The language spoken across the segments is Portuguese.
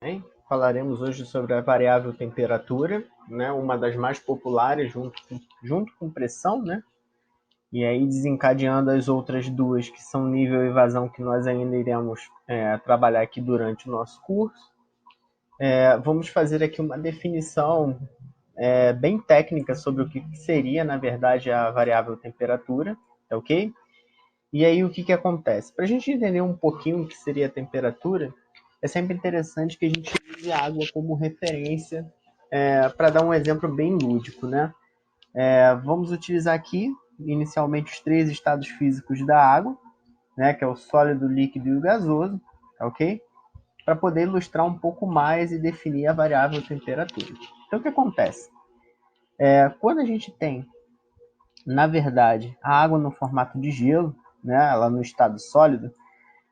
Bem, falaremos hoje sobre a variável temperatura, né, uma das mais populares junto com pressão, né, e aí desencadeando as outras duas, que são nível e vazão, que nós ainda iremos trabalhar aqui durante o nosso curso. Vamos fazer aqui uma definição bem técnica sobre o que seria, na verdade, a variável temperatura, ok? E aí o que acontece? Para a gente entender um pouquinho o que seria a temperatura, é sempre interessante que a gente use a água como referência para dar um exemplo bem lúdico, né? Vamos utilizar aqui, inicialmente, os três estados físicos da água, né? Que é o sólido, líquido e o gasoso, ok? Para poder ilustrar um pouco mais e definir a variável temperatura. Então, o que acontece? Quando a gente tem, na verdade, a água no formato de gelo, né? Ela no estado sólido,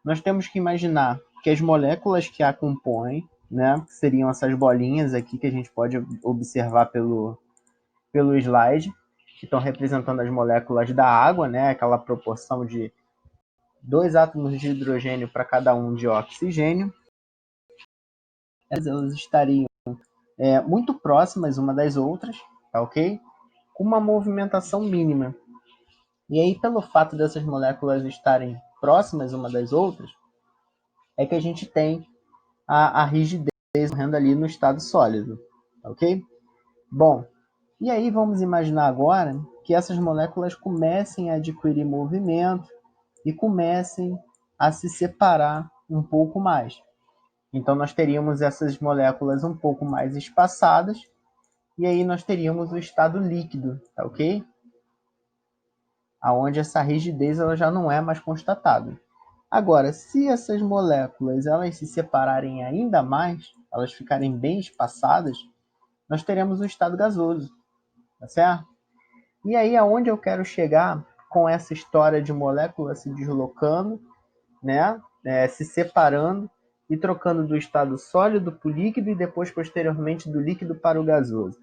nós temos que imaginar que as moléculas que a compõem, né, que seriam essas bolinhas aqui que a gente pode observar pelo slide, que estão representando as moléculas da água, né, aquela proporção de 2 átomos de hidrogênio para cada um de oxigênio, elas estariam muito próximas uma das outras, tá ok? Com uma movimentação mínima. E aí, pelo fato dessas moléculas estarem próximas uma das outras, é que a gente tem a rigidez ocorrendo ali no estado sólido, ok? Bom, e aí vamos imaginar agora que essas moléculas comecem a adquirir movimento e comecem a se separar um pouco mais. Então nós teríamos essas moléculas um pouco mais espaçadas e aí nós teríamos o estado líquido, tá ok? Aonde essa rigidez ela já não é mais constatada. Agora, se essas moléculas elas se separarem ainda mais, elas ficarem bem espaçadas, nós teremos o estado gasoso, tá certo? E aí aonde eu quero chegar com essa história de molécula se deslocando, né, se separando e trocando do estado sólido para o líquido e depois posteriormente do líquido para o gasoso.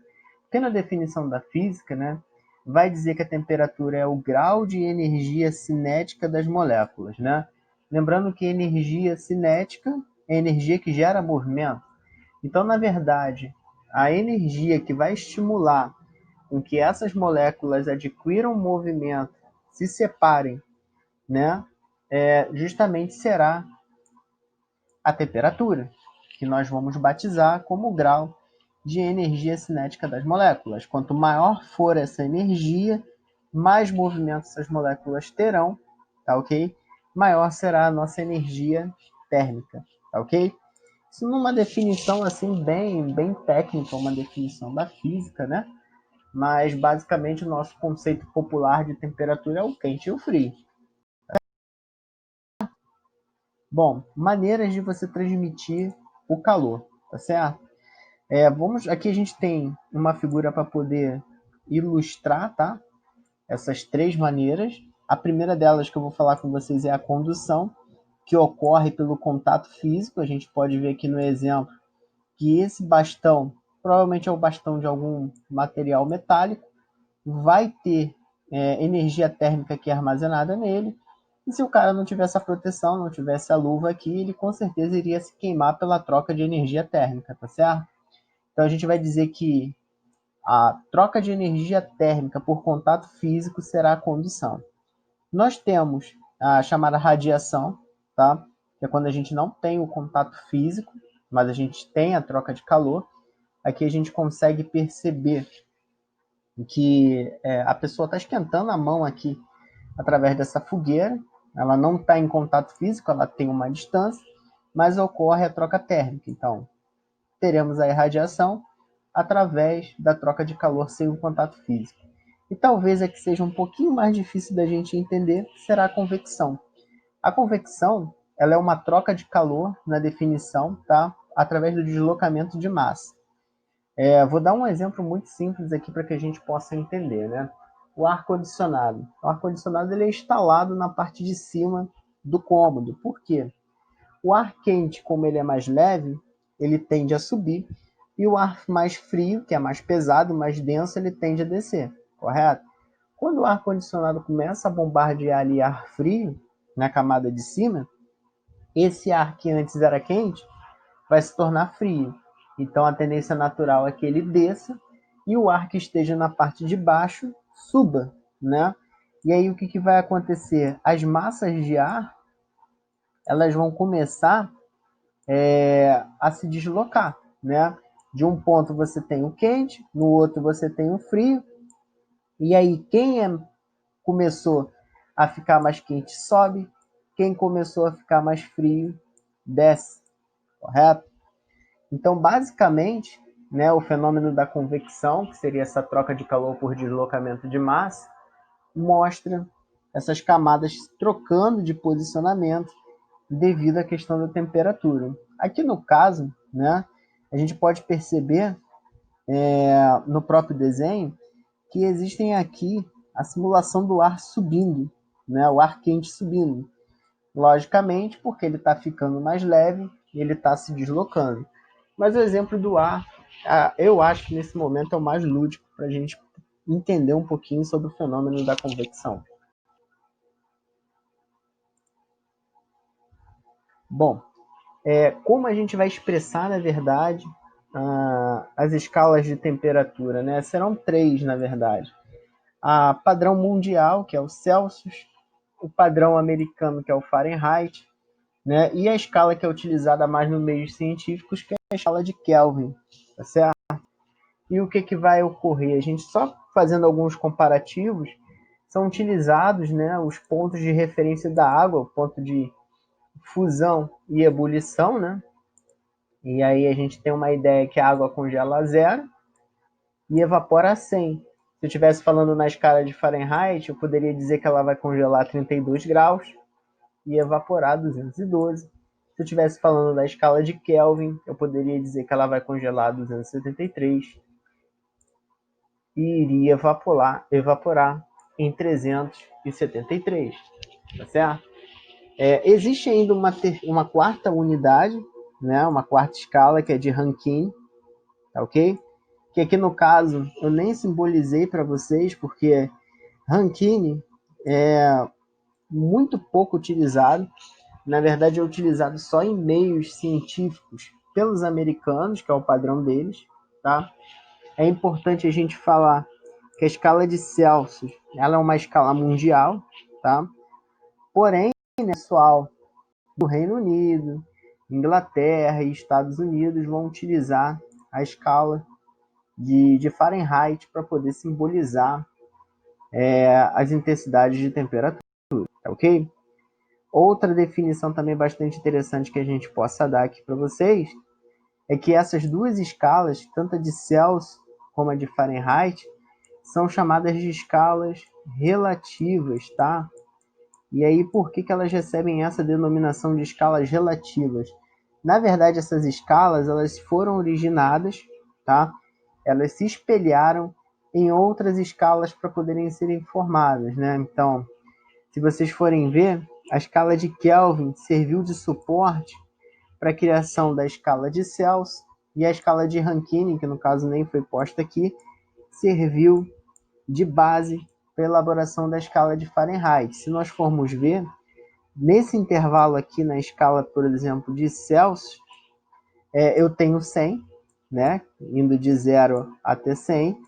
Porque na definição da física, né, vai dizer que a temperatura é o grau de energia cinética das moléculas, né? Lembrando que energia cinética é energia que gera movimento. Então, na verdade, a energia que vai estimular com que essas moléculas adquiram movimento, se separem, né, justamente será a temperatura, que nós vamos batizar como grau de energia cinética das moléculas. Quanto maior for essa energia, mais movimento essas moléculas terão, tá ok? Maior será a nossa energia térmica, tá ok? Isso numa definição assim bem técnica, uma definição da física, né? Mas basicamente o nosso conceito popular de temperatura é o quente e o frio. Bom, maneiras de você transmitir o calor, tá certo? Aqui a gente tem uma figura para poder ilustrar, tá? Essas três maneiras. A primeira delas que eu vou falar com vocês é a condução, que ocorre pelo contato físico. A gente pode ver aqui no exemplo que esse bastão, provavelmente é o bastão de algum material metálico, vai ter energia térmica aqui armazenada nele. E se o cara não tivesse a proteção, não tivesse a luva aqui, ele com certeza iria se queimar pela troca de energia térmica, tá certo? Então a gente vai dizer que a troca de energia térmica por contato físico será a condução. Nós temos a chamada radiação, tá? Que é quando a gente não tem o contato físico, mas a gente tem a troca de calor. Aqui a gente consegue perceber que a pessoa está esquentando a mão aqui através dessa fogueira. Ela não está em contato físico, ela tem uma distância, mas ocorre a troca térmica. Então, teremos a irradiação através da troca de calor sem o contato físico. E talvez a que seja um pouquinho mais difícil da gente entender será a convecção. A convecção ela é uma troca de calor na definição, tá? Através do deslocamento de massa. Vou dar um exemplo muito simples aqui para que a gente possa entender, né? O ar-condicionado. O ar-condicionado ele é instalado na parte de cima do cômodo. Por quê? O ar quente, como ele é mais leve, ele tende a subir, e o ar mais frio, que é mais pesado, mais denso, ele tende a descer, correto? Quando o ar-condicionado começa a bombardear ali ar frio na camada de cima, esse ar que antes era quente vai se tornar frio. Então a tendência natural é que ele desça e o ar que esteja na parte de baixo suba, né? E aí o que vai acontecer? As massas de ar, elas vão começar a se deslocar, né? De um ponto você tem o quente, no outro você tem o frio, e aí começou a ficar mais quente sobe, quem começou a ficar mais frio desce, correto? Então, basicamente, né, o fenômeno da convecção, que seria essa troca de calor por deslocamento de massa, mostra essas camadas trocando de posicionamento devido à questão da temperatura. Aqui no caso, né, a gente pode perceber no próprio desenho que existem aqui a simulação do ar subindo, né, o ar quente subindo. Logicamente, porque ele está ficando mais leve e ele está se deslocando. Mas o exemplo do ar, eu acho que nesse momento é o mais lúdico para a gente entender um pouquinho sobre o fenômeno da convecção. Bom, como a gente vai expressar, na verdade, as escalas de temperatura, né? Serão três, na verdade. A padrão mundial, que é o Celsius, o padrão americano, que é o Fahrenheit, né? E a escala que é utilizada mais nos meios científicos, que é a escala de Kelvin, tá certo? E o que vai ocorrer? A gente só fazendo alguns comparativos, são utilizados, né, os pontos de referência da água, o ponto de fusão e ebulição, né? E aí a gente tem uma ideia que a água congela a zero e evapora a 100. Se eu estivesse falando na escala de Fahrenheit, eu poderia dizer que ela vai congelar a 32 graus e evaporar a 212. Se eu estivesse falando da escala de Kelvin, eu poderia dizer que ela vai congelar a 273 e iria evaporar em 373, tá certo? Existe ainda uma quarta unidade, né, uma quarta escala, que é de Rankine, tá ok? Que aqui no caso eu nem simbolizei para vocês, porque Rankine é muito pouco utilizado, na verdade é utilizado só em meios científicos pelos americanos, que é o padrão deles, tá? É importante a gente falar que a escala de Celsius, ela é uma escala mundial, tá? Porém, pessoal do Reino Unido, Inglaterra e Estados Unidos vão utilizar a escala de Fahrenheit para poder simbolizar as intensidades de temperatura, tá ok? Outra definição também bastante interessante que a gente possa dar aqui para vocês é que essas duas escalas, tanto a de Celsius como a de Fahrenheit, são chamadas de escalas relativas, tá? E aí, por que elas recebem essa denominação de escalas relativas? Na verdade, essas escalas, elas foram originadas, tá? Elas se espelharam em outras escalas para poderem serem formadas, né? Então, se vocês forem ver, a escala de Kelvin serviu de suporte para a criação da escala de Celsius e a escala de Rankine, que no caso nem foi posta aqui, serviu de base para a elaboração da escala de Fahrenheit. Se nós formos ver, nesse intervalo aqui na escala, por exemplo, de Celsius, eu tenho 100, né? Indo de 0 até 100.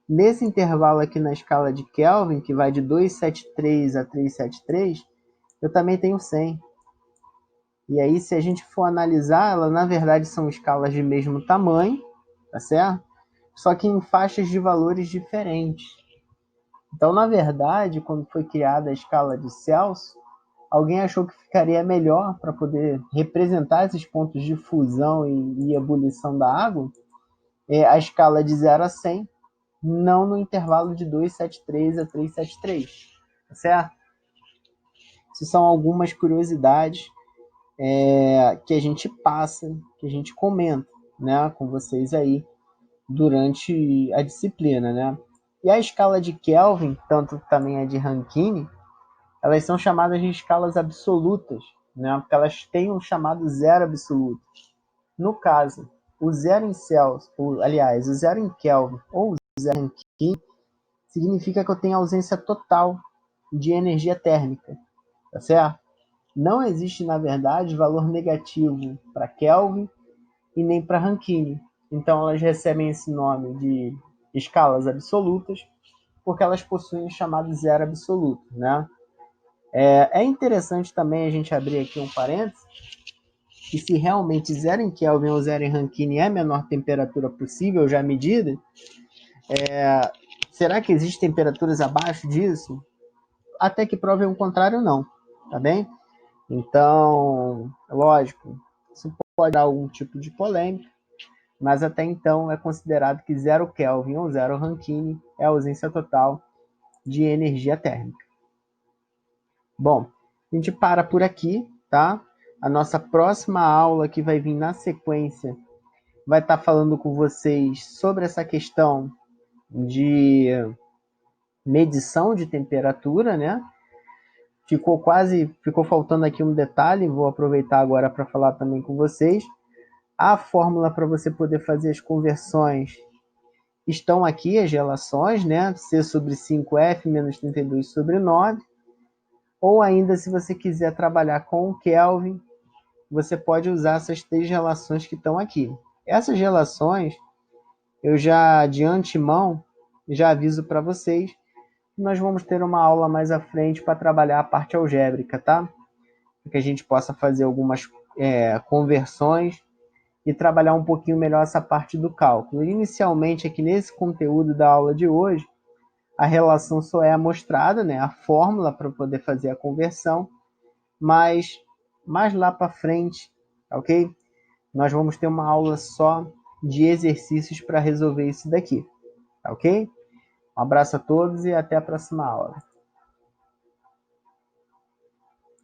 Nesse intervalo aqui na escala de Kelvin, que vai de 273 a 373, eu também tenho 100. E aí, se a gente for analisar, ela na verdade são escalas de mesmo tamanho, tá certo? Só que em faixas de valores diferentes. Então, na verdade, quando foi criada a escala de Celsius, alguém achou que ficaria melhor para poder representar esses pontos de fusão e ebulição da água, a escala de 0 a 100, não no intervalo de 273 a 373, tá certo? Essas são algumas curiosidades que a gente passa, que a gente comenta, né, com vocês aí durante a disciplina, né? E a escala de Kelvin, tanto também a de Rankine, elas são chamadas de escalas absolutas, né? Porque elas têm um chamado zero absoluto. No caso, o zero em Celsius, aliás, o zero em Kelvin ou o zero em Rankine, significa que eu tenho ausência total de energia térmica, tá certo? Não existe, na verdade, valor negativo para Kelvin e nem para Rankine. Então elas recebem esse nome de escalas absolutas, porque elas possuem o chamado zero absoluto, né? É interessante também a gente abrir aqui um parênteses, que se realmente zero em Kelvin ou zero em Rankine é a menor temperatura possível já medida, será que existem temperaturas abaixo disso? Até que provem o contrário, não, tá bem? Então, lógico, isso pode dar algum tipo de polêmica, mas até então é considerado que zero Kelvin ou zero Rankine é a ausência total de energia térmica. Bom, a gente para por aqui, tá? A nossa próxima aula que vai vir na sequência vai estar falando com vocês sobre essa questão de medição de temperatura, né? Ficou faltando aqui um detalhe, vou aproveitar agora para falar também com vocês. A fórmula para você poder fazer as conversões estão aqui, as relações, né? C sobre 5F menos 32 sobre 9. Ou ainda, se você quiser trabalhar com o Kelvin, você pode usar essas três relações que estão aqui. Essas relações, eu já de antemão, já aviso para vocês, nós vamos ter uma aula mais à frente para trabalhar a parte algébrica, tá? Para que a gente possa fazer algumas conversões e trabalhar um pouquinho melhor essa parte do cálculo. Inicialmente, aqui nesse conteúdo da aula de hoje, a relação só é mostrada, né? A fórmula para poder fazer a conversão, mas mais lá para frente, ok? Nós vamos ter uma aula só de exercícios para resolver isso daqui, tá ok? Um abraço a todos e até a próxima aula.